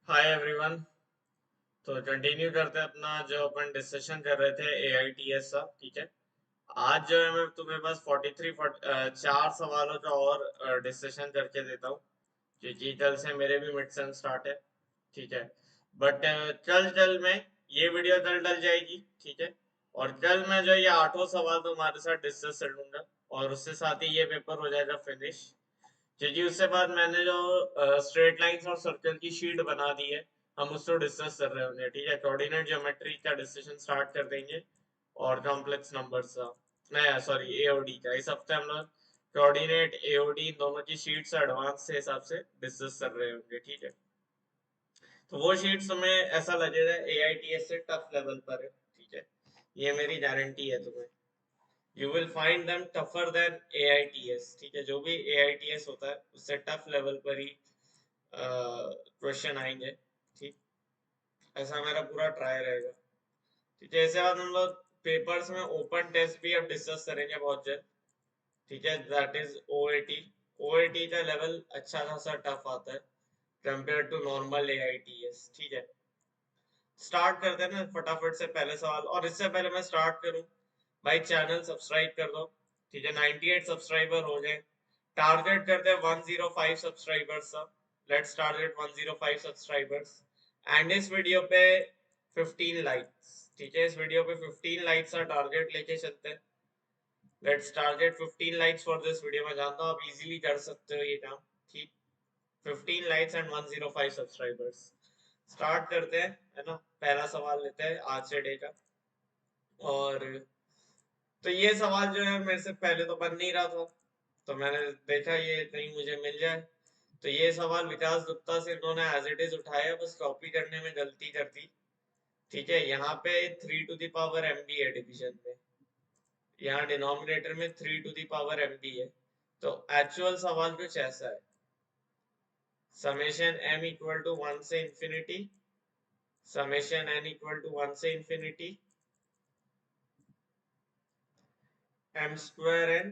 Hi everyone. तो continue करते हैं अपना जो अपन डिस्कशन कर रहे थे AITS का। ठीक है। आज जो है मैं तुम्हें बस 4 सवालों का और डिस्कशन करके देता हूँ, क्योंकि कल से मेरे भी मिड सेम स्टार्ट है। ठीक है। बट कल कल में ये वीडियो कल डल जाएगी। ठीक है। और कल मैं जो ये 8 सवाल तुम्हारे साथ डिस्कस कर लूंगा, और उसके साथ ही ये पेपर हो जाएगा फिनिश। क्योंकि उसके बाद मैंने जो स्ट्रेट लाइंस और सर्कल की शीट बना दी है, हम उसको डिस्कस कर रहे होंगे। ठीक है। कोऑर्डिनेट ज्योमेट्री का डिस्कशन स्टार्ट कर देंगे, और कॉम्प्लेक्स नंबर्स का, नहीं सॉरी, AOD का। इस हफ्ते हम लोग कोऑर्डिनेट AOD दोनों की शीट्स एडवांस से हिसाब से डिस्कस कर रहे होंगे। ठीक है। तो वो शीट्स हमें ऐसा लगेगा AITS से टफ लेवल पर है। ठीक है। ये मेरी गारंटी है तुम्हें। You will find them tougher than AITS। ठीक है। जो भी AITS होता है उससे टफ लेवल पर ही क्वेश्चन आएंगे। ठीक। ऐसा मेरा पूरा ट्राई रहेगा। ठीक है। इसके बाद हम लोग पेपर्स में ओपन टेस्ट भी अब डिस्कस करेंगे बहुत जल्द। ठीक है। That is OAT। OAT का लेवल अच्छा खासा टफ आता है कंपेयर टू नॉर्मल AITS। ठीक है। स्टार्ट करते हैं ना फटाफट से पहले सवाल। और इससे पहले मैं स्टार्ट करूं, भाई चैनल सब्सक्राइब कर दो। ठीक है। 98 सब्सक्राइबर हो गए। टारगेट करते हैं 105 सब्सक्राइबर्स का। Let's target 105 subscribers. एंड इस वीडियो पे 15 लाइक्स। ठीक है। इस वीडियो पे 15 लाइक्स का टारगेट लेके चलते हैं। Let's target 15 likes for this video. मैं जानता हूँ आप इजीली कर सकते हो ये काम। ठीक। 15 लाइक्स एंड 105 सब्सक्राइबर्स। स्टार्ट करते हैं, है ना। पहला सवाल लेते हैं आज से डे का। और तो ये सवाल जो है मेरे से पहले तो बन नहीं रहा था, तो मैंने देखा ये कहीं मुझे मिल जाए। तो ये सवाल विकास गुप्ता से इन्होंने एज इट इज उठाया, बस कॉपी करने में गलती कर दी। ठीक है। यहाँ पे 3 टू द पावर MB है डिवीजन में। यहाँ डिनोमिनेटर में 3 टू द पावर MB है। तो एक्चुअल सवाल कुछ ऐसा है। समेशन M इक्वल टू 1 से infinity, summation N equal to 1 से infinity M² N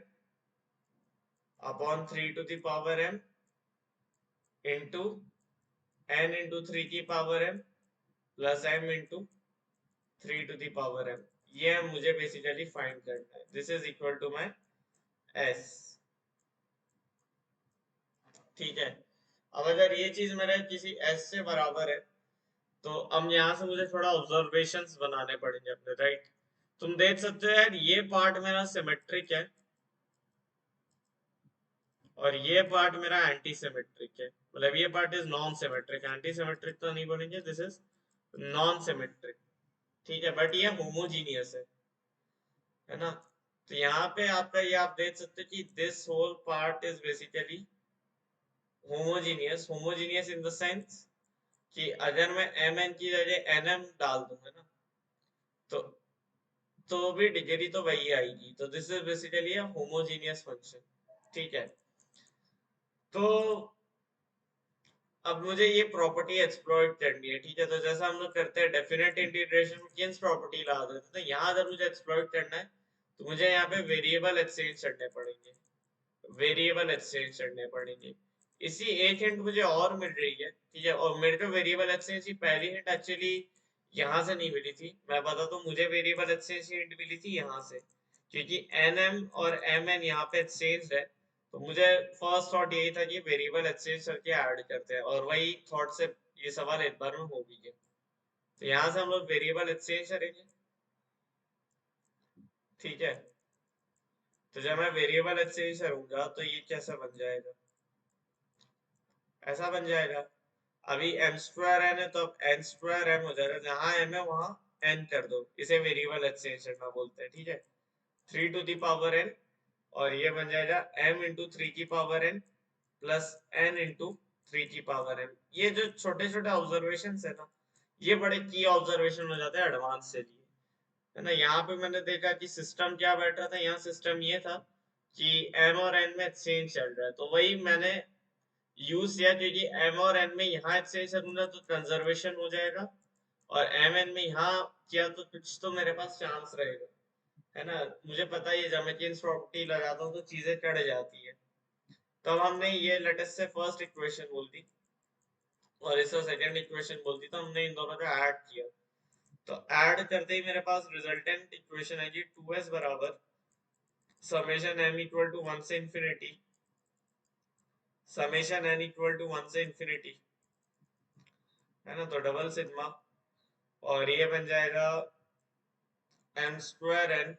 upon 3 to the power M into N into 3 की power M plus M into 3 to the power M। ये मुझे बेसिकली फाइंड करना है। This is equal to my S। ठीक है। अब अगर ये चीज मेरे किसी S से बराबर है, तो अब यहाँ से मुझे थोड़ा ऑब्जर्वेशंस बनाने पड़ेंगे अपने, राइट। तुम देख सकते हो यार, ये पार्ट मेरा सिमेट्रिक है, और ये पार्ट मेरा एंटी सिमेट्रिक है। मतलब ये part is non symmetric. Anti symmetric तो नहीं बोलेंगे, दिस इज नॉन सिमेट्रिक। ठीक है। बट ये होमोजीनियस है ना। तो यहाँ पे आपका ये आप देख सकते हो कि this whole part is basically homogeneous. Homogeneous in the sense कि अगर मैं MN की जगह NM डाल दूंगा ना, तो भी डिग्री तो वही आएगी। तो this is basically a homogeneous function. ठीक है। तो अब मुझे ये प्रॉपर्टी एक्सप्लॉइट करनी है। ठीक है। तो जैसा हम लोग करते हैं डेफिनेट इंटीग्रेशन में किन्स प्रॉपर्टी लगा देते हैं, तो यहाँ अगर मुझे एक्सप्लॉइट करना है, तो मुझे यहाँ पे वेरिएबल एक्सचेंज करने पड़ेंगे। वेरिएबल एक्सचेंज करने पड़ेंगे। इसी एक हिंट मुझे और मिल रही है। ठीक है। और मेरे को वेरिएबल एक्सचेंज की पहली हिंट एक्चुअली यहाँ से नहीं मिली थी। मैं बता दूं, मुझे वेरिएबल एक्सचेंज की हिंट मिली थी यहाँ से, क्योंकि NM और MN यहाँ पे एक्सचेंज है। तो मुझे फर्स्ट थॉट यही था कि वेरिएबल एक्सचेंज करके ऐड करते हैं, और वही थॉट से ये सवाल एक बार में हो भी गया। तो यहाँ से हम लोग वेरिएबल एक्सचेंज करेंगे। ठीक है। तो जब मैं वेरिएबल एक्सचेंज करूंगा तो ये कैसा बन जाएगा, ऐसा बन जाएगा। अभी M² N है, तो अब N² M हो जाएगा। जहां M है वहां N कर दो। इसे वेरिएबल एक्सचेंज करना बोलते हैं। ठीक है। 3 टू द पावर N, और ये बन जाएगा M इंटू 3 की power N plus N into 3 की पावर N। ये जो छोटे छोटे ऑब्जर्वेशन है ना, ये बड़े की ऑब्जर्वेशन हो जाते हैं एडवांस से लिए, है ना। यहाँ पे मैंने देखा कि सिस्टम क्या बैठ रहा था। यहाँ सिस्टम ये था कि M और N में एक्सचेंज चल रहा है, तो वही मैंने यूज किया, क्योंकि M और N में यहाँ एक्सचेंज करूंगा तो कंजर्वेशन हो जाएगा, और MN में यहाँ किया तो कुछ तो मेरे पास चांस रहेगा, है ना। मुझे पता है जब मैं चेंज प्रॉपर्टी लगाता हूँ तो चीजें कट जाती है। तो अब हमने ये लेटेस्ट से फर्स्ट इक्वेशन बोल दी। और इसका सेकंड इक्वेशन बोलती तो हमने इन दोनों का ऐड किया। तो ऐड करते ही मेरे पास रिजल्टेंट इक्वेशन है जी 2s बराबर समेशन n इक्वल टू 1 से infinity summation n equal to 1 से इंफिनिटी, है ना, तो डबल सिग्मा, और ये बन जाएगा m square n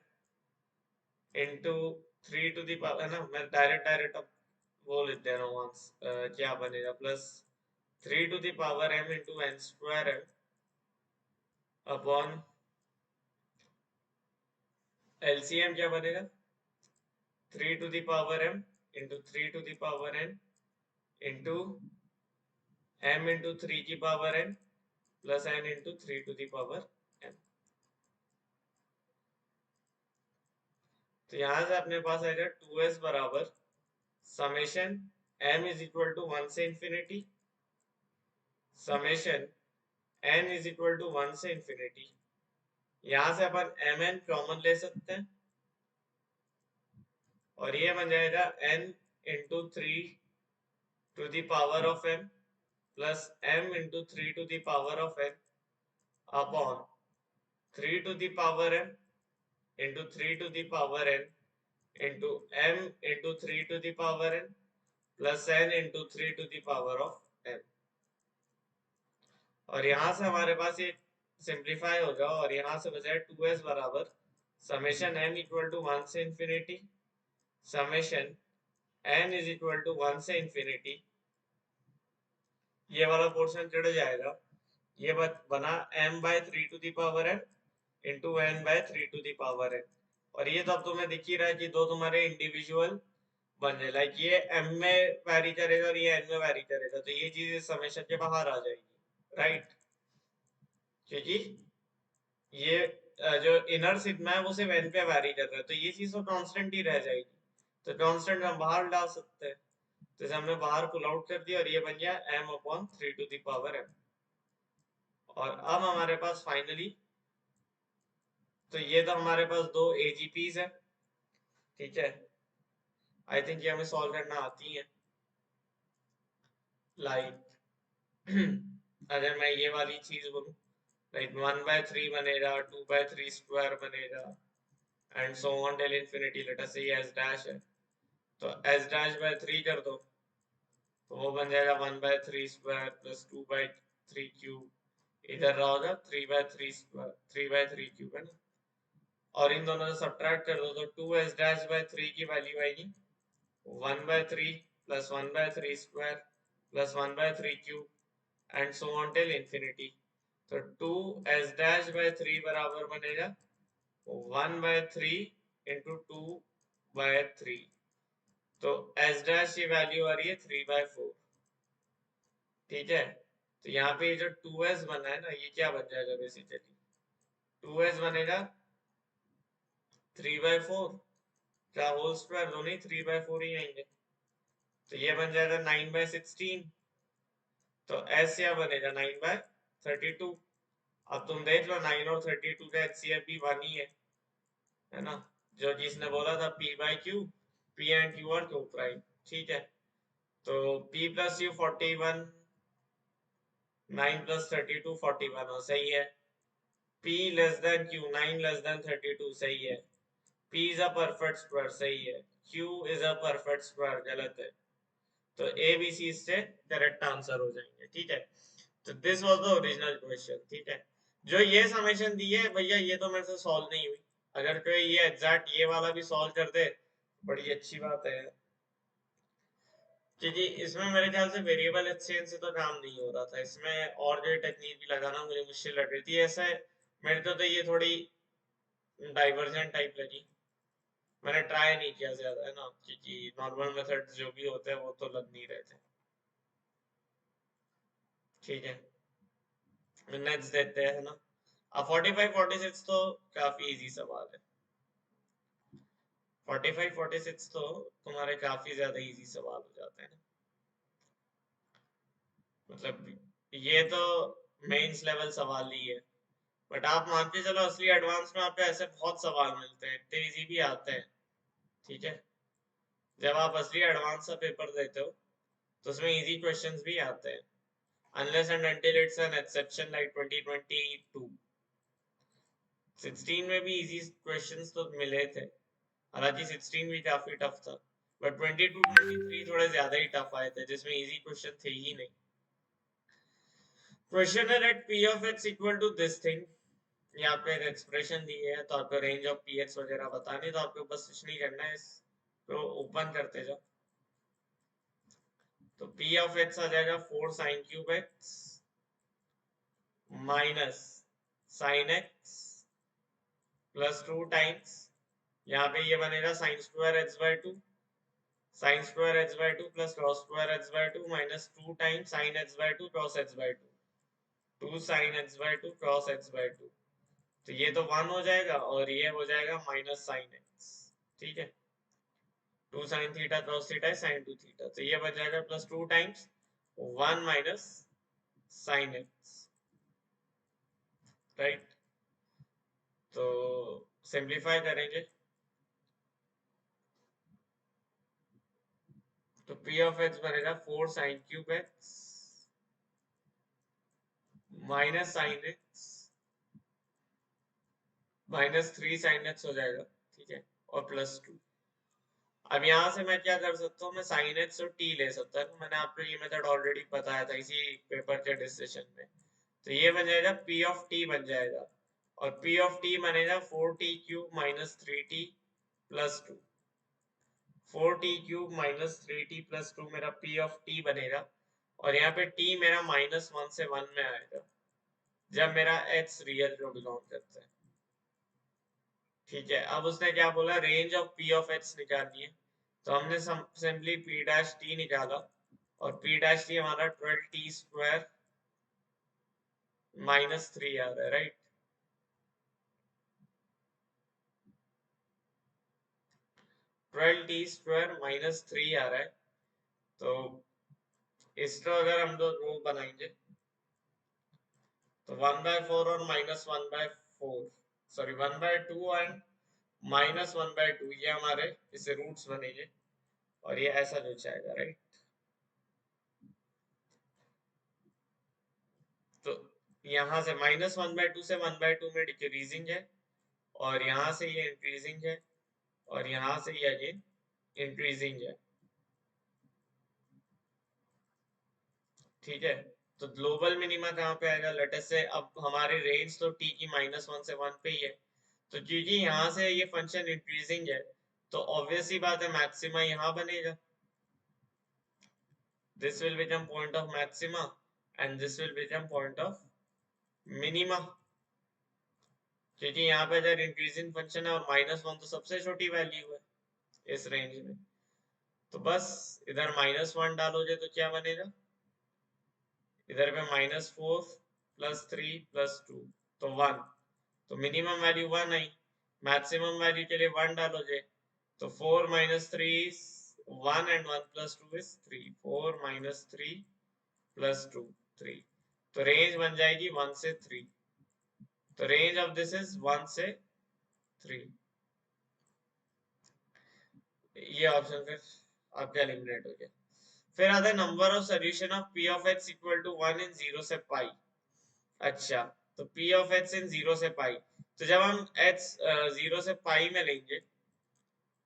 into 3 to the power, है ना, मैं डायरेक्ट अब वो लिख दे रहा हूँ क्या बनेगा, plus 3 to the power m into n square m upon LCM क्या बनेगा 3 to the power m into 3 to the power n into m into 3 की power n plus n into 3 to the power n। तो यहां से अपने पास आएगा 2s बराबर समेशन m इज इक्वल टू 1 से infinity summation n is equal to 1 से इंफिनिटी, यहां से अपन mn कॉमन ले सकते हैं और ये बन जाएगा n into 3 to the power of m plus m into 3 to the power of n upon 3 to the power m into 3 to the power n into m into 3 to the power n plus n into 3 to the power of n। और यहाँ से हमारे पास ये simplify होगा और यहाँ से बचा 2s बराबर समेशन m इक्वल टू 1 से infinity summation n is equal to 1 से इंफिनिटी, ये वाला पोर्शन चढ़ जाएगा, ये बना m by 3 to the power n into n by 3 to the power n। और ये तो अब तुम्हें दिख ही रहा है कि दो तुम्हारे इंडिविजुअल बन जाए, लाइक ये m में वैरी करेगा और ये n में वैरी करेगा, तो ये चीज इस समेशन के बाहर आ जाएगी, राइट, क्योंकि ये जो इनर सिग्मा है वो सिर्फ n पे वैरी कर रहा है, तो ये चीज तो कांस्टेंट ही रह जाएगी, तो कांस्टेंट हम बाहर डाल सकते हैं, तो इसे हमने बाहर पुल आउट कर दिया और ये बन गया m upon 3 to the power m। और अब हमारे पास फाइनली, तो ये तो हमारे पास दो AGPs है, ठीक है, आई थिंक ये हमें सॉल्व करना आती है, लाइक अगर मैं ये वाली चीज बोलूं, लाइक 1/3 बनेगा, 2/3 स्क्वायर बनेगा and so on till infinity, let us से ये s डैश है, तो s डैश बाय 3 कर दो तो वो बन जाएगा 1/3 स्क्वायर प्लस 2/3 क्यूब, इधर रहा होगा 3/3 स्क्वायर 3/3 क्यूब, है ना, और इन दोनों से सब्ट्रैक्ट कर दो तो 2s डैश बाय 3 की वैल्यू आएगी 1/3 plus 1/3 square plus 1/3 cube and so on till infinity, तो 2s डैश बाय 3 बराबर बनेगा 1/3 इंटू 2/3, तो s डैश की वैल्यू आ रही है 3/4, ठीक है, तो यहाँ पे जो 2s बना है ना, ये क्या बन जाएगा बेसिकली 2s बनेगा 3/4 का होल स्क्वायर, दोनों ही 3/4 ही आएंगे, तो ये बन जाएगा 9/16, तो s क्या बनेगा 9/32। अब तुम देख लो 9 और 32 का HCF भी 1 ही है ना, जो जिसने बोला था p by Q, p and q are Q prime, ठीक है, तो p प्लस q 41, 9 प्लस 32 41, और सही है, p less than q 9 less than 32 सही है, p is a perfect square सही है, q is a perfect square गलत है, तो ए बी सी से करेक्ट आंसर हो जाएंगे, ठीक है, तो this was the original question, ठीक है, जो ये समेशन दी है भैया ये तो मेरे से सॉल्व नहीं हुई, अगर कोई ये एग्जैक्ट ये वाला भी सॉल्व कर दे बड़ी अच्छी बात है, क्योंकि इसमें मेरे ख्याल से वेरिएबल एक्सचेंज से तो काम नहीं हो रहा था, इसमें और जो टेक्निक भी लगाना मुझे मुश्किल लग रही थी, ऐसा मेरे तो ये थोड़ी डाइवर्जेंट टाइप लगी, मैंने ट्राई नहीं किया ज्यादा, है ना, क्योंकि नॉर्मल मेथड जो भी होते हैं वो तो लग नहीं रहे थे, ठीक है, नेक्स्ट देते हैं ना, अब 45 46 तो काफी इजी सवाल है, 45 46 तो तुम्हारे काफी ज्यादा इजी सवाल हो जाते हैं, मतलब ये तो मेंस लेवल सवाल ही है, बट आप मान के चलो असली एडवांस में आपको ऐसे बहुत सवाल मिलते हैं, इतने इजी भी आते हैं, ठीक है, जब आप असली एडवांस का पेपर देते हो तो उसमें इजी क्वेश्चंस भी आते हैं, unless and until it's an exception like 2022। 16 में भी इजी क्वेश्चंस तो मिले थे, हालांकि 16 भी काफी टफ था, बट 22 23 थोड़े ज्यादा ही टफ आए थे जिसमें इजी क्वेश्चन थे ही नहीं। क्वेश्चन है let p of x equal to this thing, यहाँ पे एक एक्सप्रेशन दी है तो आपको रेंज ऑफ पी एक्स वगैरह बतानी, तो आपको बस कुछ नहीं करना है, इसको ओपन करते जाओ। तो p ऑफ x आ जाएगा 4 sin cube x minus sin x plus 2 times, यहाँ पे ये बनेगा sin square x by 2, sin square x by 2 plus cos square x by 2 minus 2 times sin x by 2 cos x by 2, 2 sin x by 2 cos x by 2, तो ये तो 1 हो जाएगा और ये हो जाएगा माइनस sin x, ठीक है। 2 sin थीटा cos थीटा है sin 2 थीटा, तो ये बच जाएगा plus 2 times 1 minus sin x, right. तो सिंप्लीफाई करेंगे तो p ऑफ x बनेगा 4 sin cube x minus sin x minus 3 sin x हो जाएगा, ठीक है, और प्लस 2। अब यहाँ से मैं क्या कर सकता हूँ, मैं sin x और t ले सकता हूँ, मैंने आपको ये मेथड ऑलरेडी बताया था इसी पेपर के डिस्कशन में। तो ये बन जाएगा p ऑफ t बन जाएगा, और p ऑफ t बनेगा 4t cube minus 3t plus 2, 4t cube minus 3t plus 2 मेरा p ऑफ t बनेगा, और यहाँ पे t मेरा -1 से 1 में आएगा जब मेरा x रियल जो बिलोंग करता है, ठीक है। अब उसने क्या बोला, range of p of x निकालनी है, तो हमने सिंपली p डैश t निकाला, और p डैश t हमारा 12t स्क्वायर माइनस 3 आ रहा है, राइट। 12t स्क्वायर माइनस 3 आ रहा है, तो इसको अगर हम लोग रो बनाएंगे तो 1/4 और -1/4, सॉरी 1/2 एंड -1/2, ये हमारे इसे रूट्स बनेंगे, और ये ऐसा जो जाएगा, राइट। तो यहाँ से -1/2 से 1/2 में डिक्रीजिंग है, और यहाँ से ये इंक्रीजिंग है, और यहाँ से ये अगेन इंक्रीजिंग है, ठीक है। तो ग्लोबल मिनिमा कहाँ पे आएगा, लेट्स से अब हमारी रेंज तो t की -1 से 1 पे ही है, तो क्योंकि यहाँ से ये फंक्शन इंक्रीजिंग है, तो ऑब्वियस ही बात है मैक्सिमा यहाँ बनेगा, this will become point of maxima and this will become point of minima, क्योंकि यहाँ पे अगर इंक्रीजिंग फंक्शन है और -1 तो सबसे छोटी वैल्यू है इस रेंज में, तो बस इधर -1 डालोगे तो क्या बनेगा, इधर पे -4 प्लस 3 प्लस 2 तो 1, तो मिनिमम वैल्यू 1 आई, मैक्सिमम वैल्यू के लिए 1 डालोगे तो 4 - 3 is 1 and 1 plus 2 is 3, 4 - 3 plus 2 3, तो रेंज बन जाएगी 1 से 3, तो रेंज ऑफ दिस इज 1 से 3, ये ऑप्शन फिर आपका एलिमिनेट हो गया। फिर आता है number of solution of p of x equal to 1 in 0 से पाई। अच्छा, तो p ऑफ x इन 0 से पाई, तो जब हम x 0 से पाई में लेंगे,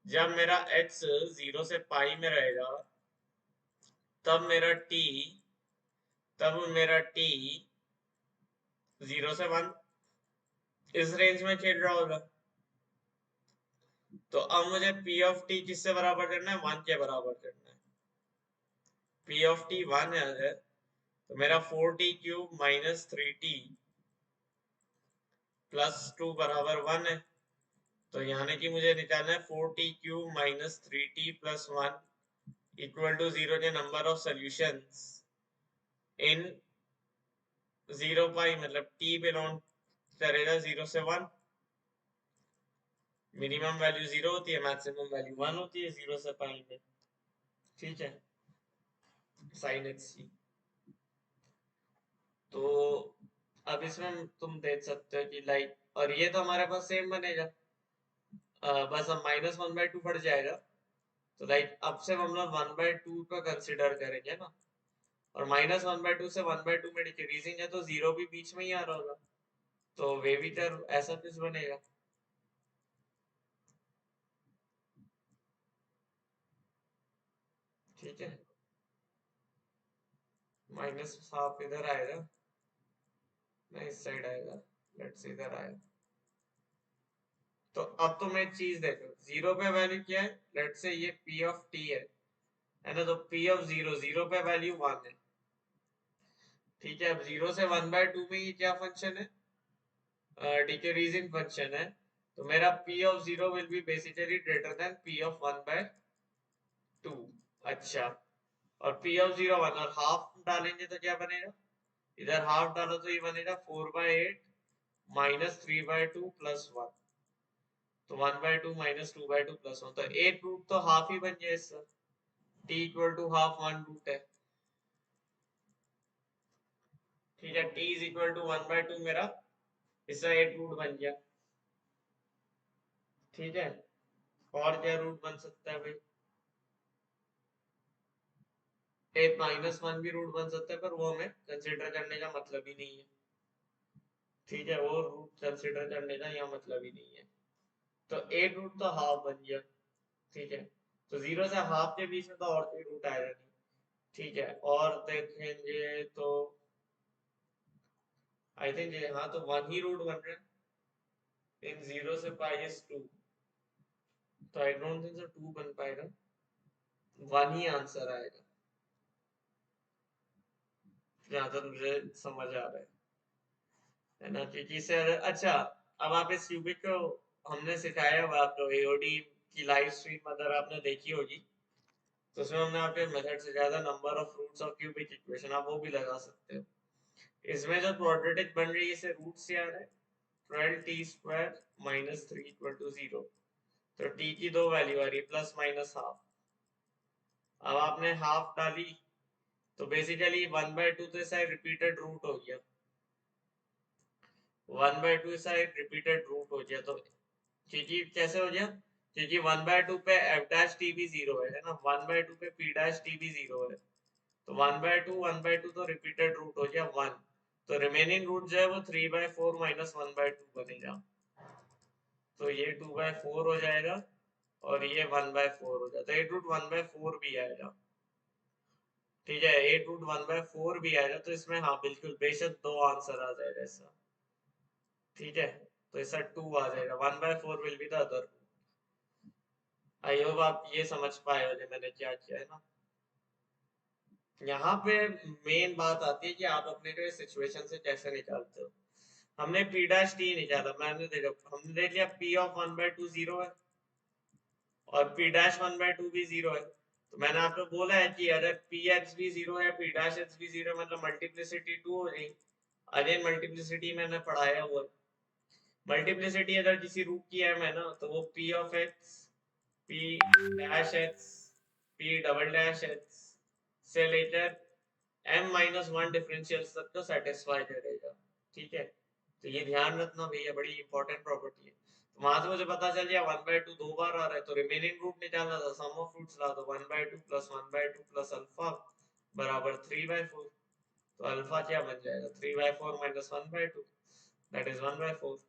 जब मेरा x 0 से पाई में रहेगा, तब मेरा t तब मेरा t 0 से 1 इस रेंज में खेल रहा होगा, तो अब मुझे p ऑफ t किससे बराबर करना है, 1 के बराबर करना है। p ऑफ t 1 है अगर, तो मेरा 4t cube minus 3t plus 2 बराबर 1 है, तो यानी कि मुझे निकालना है 4t cube minus 3t plus 1 equal to 0 के number of solutions in 0 pi, मतलब t बिलोंग करेगा 0 से 1, मिनिमम वैल्यू 0 होती है, मैक्सिमम वैल्यू 1 होती है 0 से पाई में, ठीक है, साइन एक्स की। तो अब इसमें तुम देख सकते हो कि लाइक, और ये तो हमारे पास सेम बनेगा, बस अब -1/2 बढ़ जाएगा, तो लाइक अब से हम लोग 1/2 का कंसिडर करेंगे ना, और -1/2 से 1/2 में डिक्रीजिंग है तो 0 भी बीच में ही आ रहा होगा, तो वेवी कर्व ऐसा कुछ बनेगा। ठीक है, -12 इधर आएगा, नहीं इस साइड आएगा, लेट्स इधर आएगा। तो अब तुम एक चीज देखो, 0 पे वैल्यू क्या है, लेट्स से ये p ऑफ t है ना, तो p ऑफ 0, 0 पे वैल्यू 1 है। ठीक है, अब 0 से 1/2 में ये क्या फंक्शन है, डिक्रीजिंग फंक्शन है, तो मेरा p of 0 will be basically greater than p of 1/2। अच्छा, और p ऑफ 0 1, और हाफ डालेंगे तो क्या बनेगा, इधर हाफ डालो तो ये बनेगा 4/8 -3/2 प्लस 1, तो 1/2 -2/2 प्लस 1, तो 8 रूट तो हाफ ही बन गया इसका, t equal to half 1 root है। ठीक है, t इज इक्वल टू 1/2 मेरा इसका 8 रूट बन गया। ठीक है, और क्या रूट बन सकता है भाई, एक -1 भी रूट बन सकता है, पर वो हमें कंसिडर करने का मतलब ही नहीं है। ठीक है, वो रूट कंसिडर करने का यहाँ मतलब ही नहीं है, तो 8 रूट तो हाफ बन गया। ठीक है, तो 0 से हाफ के बीच में तो और कोई रूट आएगा नहीं। ठीक है, और देखेंगे तो आई थिंक ये, हाँ तो 1 ही रूट बन रहा है इन 0 से पाई इज 2, तो आई डोंट थिंक सो 2 बन पाएगा, 1 ही आंसर आएगा, जहां तक मुझे समझ आ रहा है ना, क्योंकि सर अच्छा, अब आप इस क्यूबिक को हमने सिखाया, अब आपको एओडी की लाइव स्ट्रीम अगर आपने देखी होगी, तो उसमें हमने आपके मेथड से ज्यादा number of roots of cubic equation आप वो भी लगा सकते हो। इसमें जो क्वाड्रेटिक बन रही है इसे रूट से आ रहा है 12t² -3 इक्वल टू 0, तो t की दो वैल्यू आ रही है, प्लस माइनस हाफ। अब आपने हाफ डाली तो बेसिकली 1/2 तो इसका रिपीटेड रूट हो गया, 1/2 इसका एक रिपीटेड रूट हो गया, तो क्योंकि कैसे हो गया, क्योंकि 1/2 पे f डैश t भी 0 है ना, 1/2 पे p डैश t भी 0 है, तो 1/2 तो रिपीटेड रूट हो गया 1, तो रिमेनिंग रूट जो है वो 3/4 -1/2 बनेगा, तो ये 2/4 हो जाएगा और ये 1/4 हो जाता है, 8 रूट 1/4 भी आएगा। ठीक है, 8 रूट 1/4 भी आएगा, तो इसमें हाँ बिल्कुल बेशक दो आंसर आ जाएगा इसका। ठीक है, तो इसका 2 आ जाएगा, 1/4 will be the other. I hope आप ये समझ पाए हो जो मैंने क्या किया है ना। यहाँ पे मेन बात आती है कि आप अपने को सिचुएशन से कैसे निकालते हो। हमने p डैश t निकाला, मैंने देखा हमने देख लिया p ऑफ 1/2 0 है और p डैश 1/2 भी 0 है, तो मैंने आपको बोला है कि अगर p x भी 0 है, p डैश x भी 0 है, मतलब मल्टीप्लिसिटी 2 हो गई। अगेन मल्टीप्लिसिटी मैंने पढ़ाया हुआ है, मल्टीप्लिसिटी अगर किसी रूट की है मैं ना, तो वो p of x, p dash x, p double dash x से लेकर m-1 डिफरेंशियल तक को सेटिस्फाई करेगा। ठीक है, तो ये ध्यान रखना भैया, बड़ी इंपॉर्टेंट प्रॉपर्टी है। तो वहां से मुझे पता चल गया 1/2 दो बार आ रहा है, तो रिमेनिंग रूट निकालना था, सम ऑफ रूट्स ला दो, 1/2 प्लस 1/2 प्लस अल्फा बराबर 3/4, तो अल्फा क्या बन जाएगा, 3/4 माइनस 1/2, दैट इज 1/4,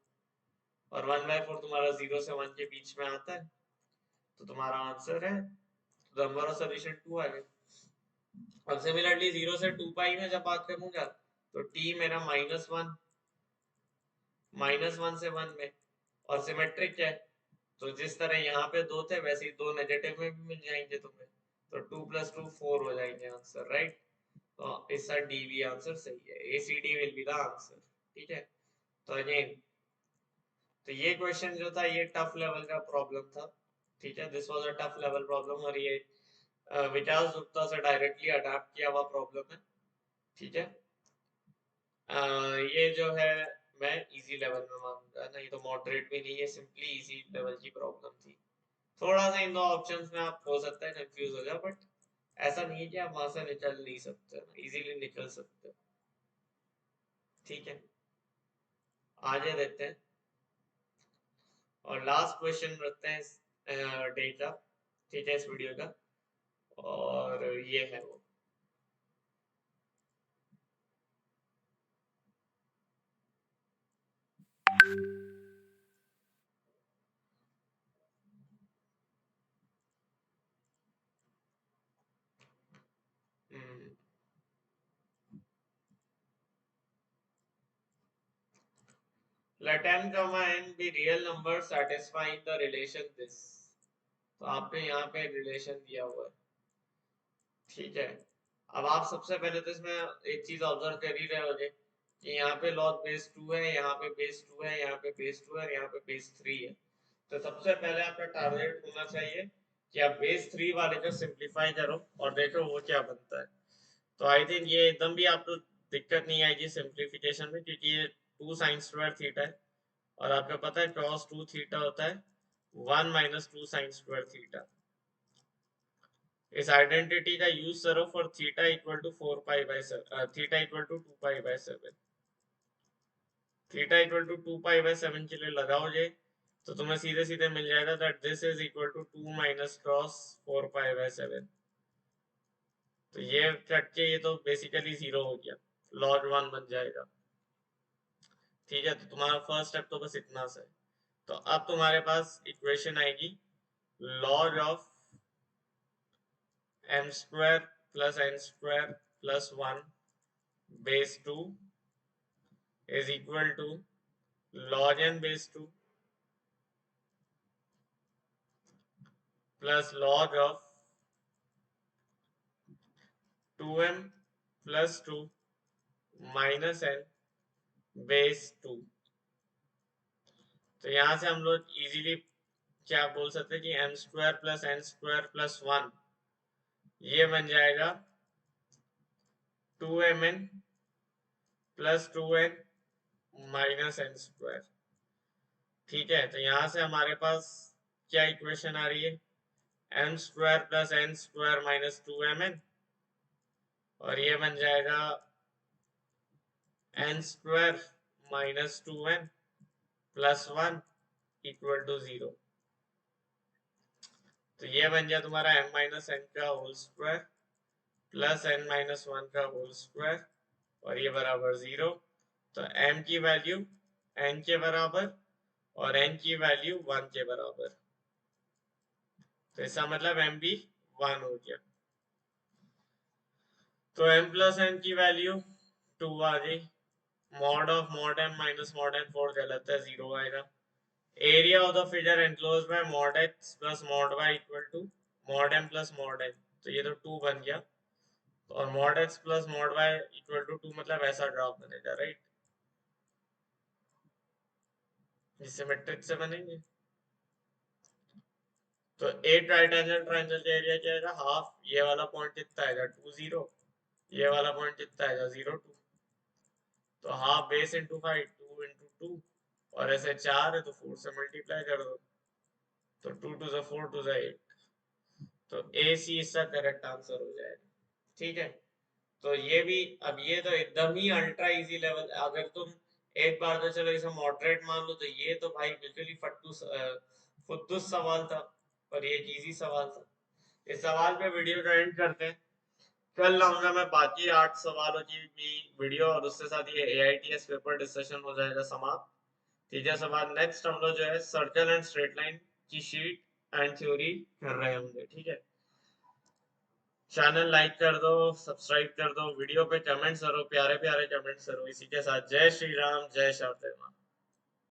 और 1/4 तुम्हारा 0 से 1 के बीच में आता है, तो तुम्हारा आंसर है, तो नंबर ऑफ सॉल्यूशन 2 आ गया। अब सिमिलरली 0 से 2 पाई में जब बात करूंगा, तो t मेरा -1 से 1 में, और सिमेट्रिक है, तो जिस तरह यहाँ पे दो थे वैसे ही दो नेगेटिव में भी मिल जाएंगे तुम्हें, तो 2 + 2 4 हो जाएंगे आंसर, राइट। तो इसका डी भी आंसर सही है, A C D will be the answer. ठीक है, तो अगेन, तो ये क्वेश्चन जो था ये टफ लेवल का प्रॉब्लम था। ठीक है, this was a tough level problem, और ये विकास गुप्ता से डायरेक्टली अडैप्ट किया हुआ प्रॉब्लम है। ठीक है, ये जो है मैं इजी लेवल में मानूंगा ना, ये तो मॉडरेट भी नहीं है, सिंपली इजी लेवल की प्रॉब्लम थी। थोड़ा सा इन दो ऑप्शंस में आप हो सकता है कंफ्यूज हो जाओ, बट ऐसा नहीं है कि आप वहां से निकल नहीं सकते, इजीली निकल सकते। ठीक है, आगे देखते हैं और लास्ट क्वेश्चन रखते हैं डे का। ठीक है, इस वीडियो का, और ये है वो। let m, n be real numbers satisfying the relation this। तो आपने यहाँ पे रिलेशन दिया हुआ है, ठीक है। अब आप सबसे पहले तो इसमें एक चीज ऑब्जर्व कर ही रहे होगे कि यहाँ पे लॉग बेस 2 है, यहाँ पे बेस 2 है, यहाँ पे बेस 2 है और यहाँ पे बेस 3 है। तो सबसे पहले आपका टारगेट होना चाहिए कि आप बेस 3 वाले को सिंप्लीफाई करो और देखो वो क्या बनता है। तो आई थिंक ये एकदम भी आपको दिक्कत नहीं आएगी सिंप्लीफिकेशन में, क्योंकि ये 2 साइन स्क्वायर थीटा है और आपको पता है cos 2 थीटा होता है 1 माइनस 2 साइन स्क्वायर थीटा। इस आइडेंटिटी का यूज करो for theta equal to 4 pi by 7, theta equal to 2 pi by 7। Theta equal to 2 pi by 7 के लिए लगाओगे तो तुम्हें सीधे सीधे मिल जाएगा that this is equal to 2 minus cross 4 pi by 7। तो ये कट के ये तो बेसिकली 0 हो गया, log 1 बन जाएगा, ठीक है। तो तुम्हारा फर्स्ट स्टेप तो बस इतना सा है। तो अब तुम्हारे पास इक्वेशन आएगी log of m square plus n square plus 1 base 2 is equal to log n base 2 plus log of 2m plus 2 minus n base 2। तो यहाँ से हम लोग इजीली क्या बोल सकते हैं कि m square plus n square plus 1 ये बन जाएगा 2mn plus 2n minus n square, ठीक है। तो यहाँ से हमारे पास क्या इक्वेशन आ रही है, m square plus n square minus 2mn और ये बन जाएगा n square minus 2n plus 1 equal to 0। तो ये बन गया तुम्हारा m माइनस n का whole square plus n minus 1 का होल स्क्वायर और ये बराबर 0। तो m की वैल्यू n के बराबर और n की वैल्यू 1 के बराबर, तो इसका मतलब m भी 1 हो गया। तो m प्लस n की वैल्यू 2 आ गई, mod of mod m minus mod n 4 गलत है, 0 आएगा। Area of the figure enclosed by mod x plus mod y equal to mod m plus mod n, तो ये तो 2 बन गया। और mod x plus mod y equal to 2 मतलब ऐसा ग्राफ बनेगा, राइट, जिससे मैट्रिक्स से बनेंगे। तो एक राइट एंगल ट्रायंगल का एरिया क्या आएगा, हाफ, ये वाला पॉइंट कितना आएगा 2 0, ये वाला पॉइंट कितना आएगा 0 2। तो half base into height 2 into 2 और ऐसे 4 है तो 4 से मल्टीप्लाई कर दो, तो 2 टू द 4 टू द 8, तो ए सी इसका करेक्ट आंसर हो जाएगा, ठीक है। तो ये भी, अब ये तो एकदम ही अल्ट्रा इजी लेवल, अगर तुम एक बार तो चलो इसे मॉडरेट मान लो, तो ये तो भाई बिल्कुल ही फुद्दुस सवाल था, पर ये एक इजी सवाल था। इस सवाल पे वीडियो का एंड करते हैं, कल लाऊंगा मैं बाकी 8 सवालों की भी वीडियो और उसके साथ ये AITS पेपर डिस्कशन हो जाएगा समाप्त, ठीक है। सवाल नेक्स्ट हम लोग जो है सर्कल एंड स्ट्रेट लाइन की शीट एंड थ्योरी कर रहे होंगे, ठीक है। चैनल लाइक कर दो, सब्सक्राइब कर दो, वीडियो पे कमेंट्स करो, प्यारे प्यारे कमेंट्स करो। इसी के साथ जय श्री राम, जय श्याम, जय मां।